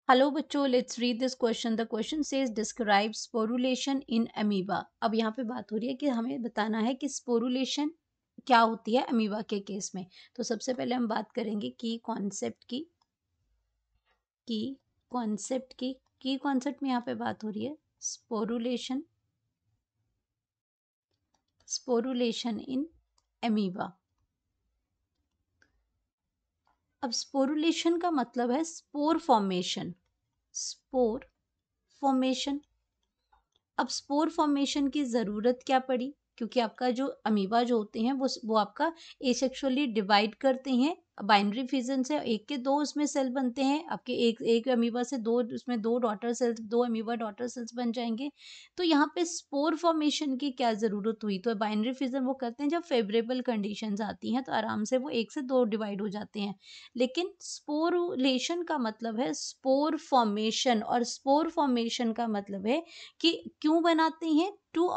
Hello बच्चों, let's read this question. The question says describe sporulation in amoeba. अब यहाँ पे बात हो रही है कि हमें बताना है कि स्पोरुलेशन क्या होती है अमीबा के केस में। तो सबसे पहले हम बात करेंगे की कॉन्सेप्ट की कॉन्सेप्ट में यहाँ पे बात हो रही है स्पोरुलेशन इन अमीबा। अब स्पोरुलेशन का मतलब है स्पोर फॉर्मेशन। अब स्पोर फॉर्मेशन की ज़रूरत क्या पड़ी? क्योंकि आपका जो अमीबा जो होते हैं वो आपका एसेक्सुअली डिवाइड करते हैं बाइनरी फिजन से। एक के दो उसमें सेल बनते हैं आपके, एक अमीबा से दो, उसमें दो डॉटर सेल्स, दो अमीबा डॉटर सेल्स बन जाएंगे। तो यहाँ पे स्पोर फॉर्मेशन की क्या ज़रूरत हुई? तो बाइनरी फिजन वो करते हैं जब फेवरेबल कंडीशंस आती हैं, तो आराम से वो एक से दो डिवाइड हो जाते हैं। लेकिन स्पोरुलेशन का मतलब है स्पोर फॉर्मेशन, और स्पोर फॉर्मेशन का मतलब है कि क्यों बनाते हैं? टू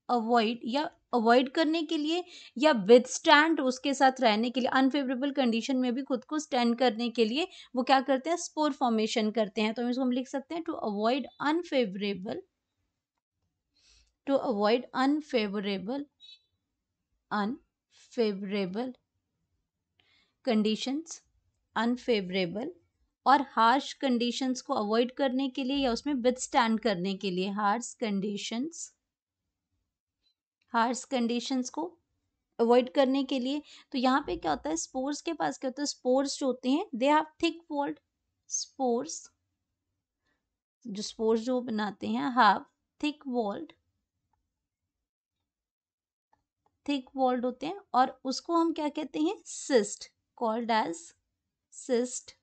अवॉइड या अवॉइड करने के लिए, या विदस्टैंड, उसके साथ रहने के लिए, अनफेवरेबल कंडीशन में भी खुद को स्टैंड करने के लिए वो क्या करते हैं? स्पोर फॉर्मेशन करते हैं। तो इसको हम लिख सकते हैं to avoid unfavourable conditions, unfavourable और हार्श कंडीशंस को अवॉइड करने के लिए, या उसमें विदस्टैंड करने के लिए हार्श कंडीशंस को अवॉइड करने के लिए। तो यहाँ पे क्या होता है, स्पोर्स के पास क्या होता है? स्पोर्स जो होते हैं they have thick walled spores, जो स्पोर्स जो बनाते हैं हैव थिक वॉल्ड होते हैं, और उसको हम क्या कहते हैं? Cyst, called as cyst.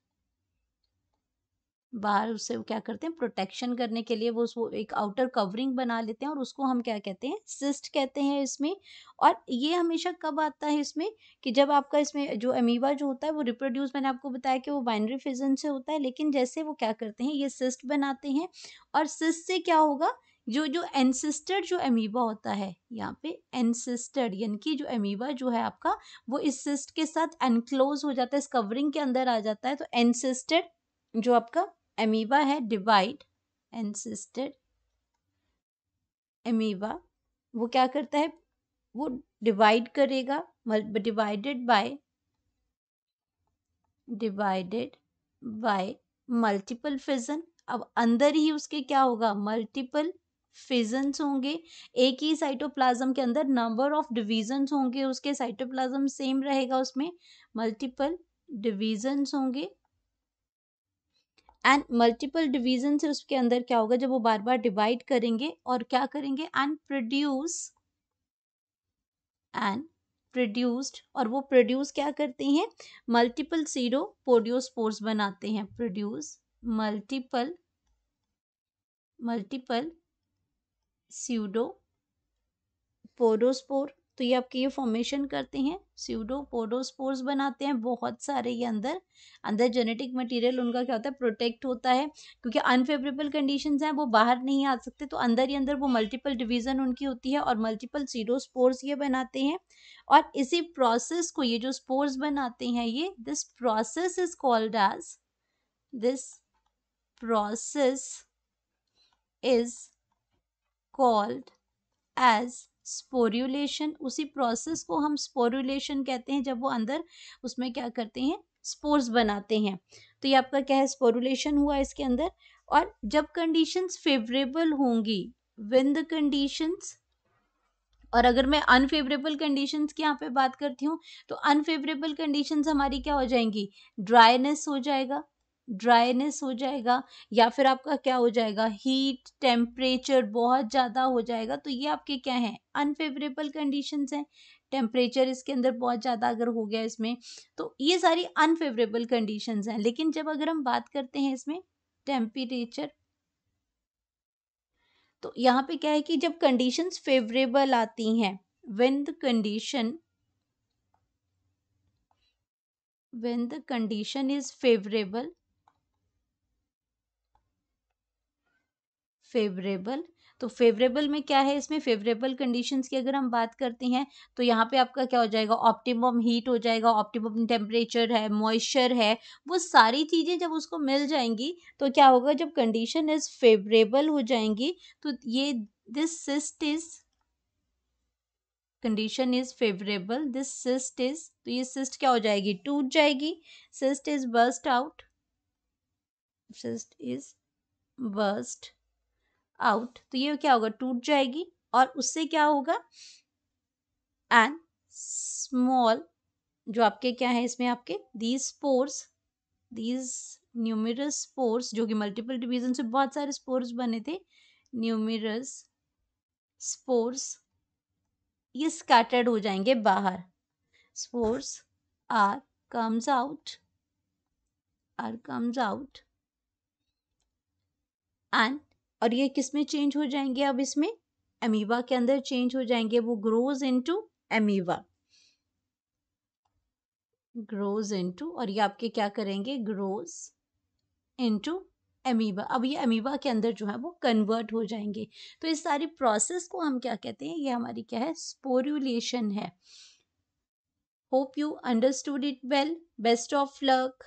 बाहर उससे वो क्या करते हैं? प्रोटेक्शन करने के लिए वो उसको एक आउटर कवरिंग बना लेते हैं, और उसको हम क्या कहते हैं? सिस्ट कहते हैं इसमें। और ये हमेशा कब आता है इसमें? कि जब आपका इसमें जो अमीबा जो होता है वो रिप्रोड्यूस, मैंने आपको बताया कि वो बाइनरी फिजन से होता है, लेकिन जैसे वो क्या करते हैं, ये सिस्ट बनाते हैं, और सिस्ट से क्या होगा? जो जो एनसिस्टर जो अमीबा होता है, यहाँ पे एनसिस्टर यानी कि जो अमीबा जो है आपका, वो इस सिस्ट के साथ एनक्लोज हो जाता है, इस कवरिंग के अंदर आ जाता है। तो एनसिस्टर जो आपका अमीबा है, एनसिस्टेड अमीबा, वो क्या करता है? वो डिवाइड करेगा, डिवाइडेड बाय मल्टीपल फिजन। अब अंदर ही उसके क्या होगा? मल्टीपल फिजन्स होंगे। एक ही साइटोप्लाज्म के अंदर नंबर ऑफ डिवीजन्स होंगे, उसके साइटोप्लाज्म सेम रहेगा, उसमें मल्टीपल डिवीजन्स होंगे। एंड मल्टीपल डिवीजन से उसके अंदर क्या होगा? जब वो बार बार डिवाइड करेंगे और क्या करेंगे? एंड प्रोड्यूस्ड, और वो प्रोड्यूस क्या करते हैं? मल्टीपल सीडोपोडियोस्पोर्स बनाते हैं, प्रोड्यूस मल्टीपल स्यूडोपोडोस्पोर। तो ये आपके ये फॉर्मेशन करते हैं, स्यूडोपोडोस्पोर्स बनाते हैं बहुत सारे। ये अंदर अंदर जेनेटिक मटेरियल उनका क्या होता है? प्रोटेक्ट होता है, क्योंकि अनफेवरेबल कंडीशंस हैं, वो बाहर नहीं आ सकते, तो अंदर ही अंदर वो मल्टीपल डिवीजन उनकी होती है, और मल्टीपल सीडोस्पोर्स ये बनाते हैं। और इसी प्रोसेस को, ये जो स्पोर्स बनाते हैं, ये this process is called as sporulation. उसी प्रोसेस को हम स्पोरुलेशन कहते हैं, जब वो अंदर उसमें क्या करते हैं? स्पोर्स बनाते हैं। तो ये आपका क्या है? स्पोरुलेशन हुआ इसके अंदर। और जब कंडीशंस फेवरेबल होंगी, व्हेन द कंडीशंस, और अगर मैं अनफेवरेबल कंडीशंस की यहाँ पे बात करती हूँ, तो अनफेवरेबल कंडीशंस हमारी क्या हो जाएंगी? ड्राइनेस हो जाएगा, या फिर आपका क्या हो जाएगा? हीट, टेम्परेचर बहुत ज़्यादा हो जाएगा। तो ये आपके क्या हैं? अनफेवरेबल कंडीशंस हैं। टेम्परेचर इसके अंदर बहुत ज़्यादा अगर हो गया इसमें, तो ये सारी अनफेवरेबल कंडीशंस हैं। लेकिन जब अगर हम बात करते हैं इसमें टेम्परेचर, तो यहाँ पे क्या है कि जब कंडीशंस फेवरेबल आती हैं, when the condition is favourable, तो फेवरेबल में क्या है, इसमें फेवरेबल कंडीशंस की अगर हम बात करते हैं तो यहाँ पे आपका क्या हो जाएगा, ऑप्टिमम हीट हो जाएगा, ऑप्टिमम टेम्परेचर है, मॉइस्चर है, वो सारी चीज़ें जब उसको मिल जाएंगी तो क्या होगा, जब कंडीशन इज फेवरेबल हो जाएंगी तो ये this cyst is condition is favourable, this cyst is, तो ये सिस्ट क्या हो जाएगी, टूट जाएगी, cyst is burst out, cyst is burst out, तो ये क्या होगा, टूट जाएगी, और उससे क्या होगा, एंड स्मॉल जो आपके क्या है इसमें आपके these spores, these numerous spores, जो कि मल्टीपल डिवीजन से बहुत सारे स्पोर्स बने थे, न्यूमरस स्पोर्स, ये स्कैटर्ड हो जाएंगे बाहर, spores are comes out, are comes out and, और ये किस में चेंज हो जाएंगे, अब इसमें अमीबा के अंदर चेंज हो जाएंगे, वो grows into amoeba, grows into, और ये आपके क्या करेंगे, ग्रोज इनटू अमीबा, अब ये अमीबा के अंदर जो है वो कन्वर्ट हो जाएंगे। तो इस सारी प्रोसेस को हम क्या कहते हैं, ये हमारी क्या है, स्पोरुलेशन है। Hope you understood it well, best of luck.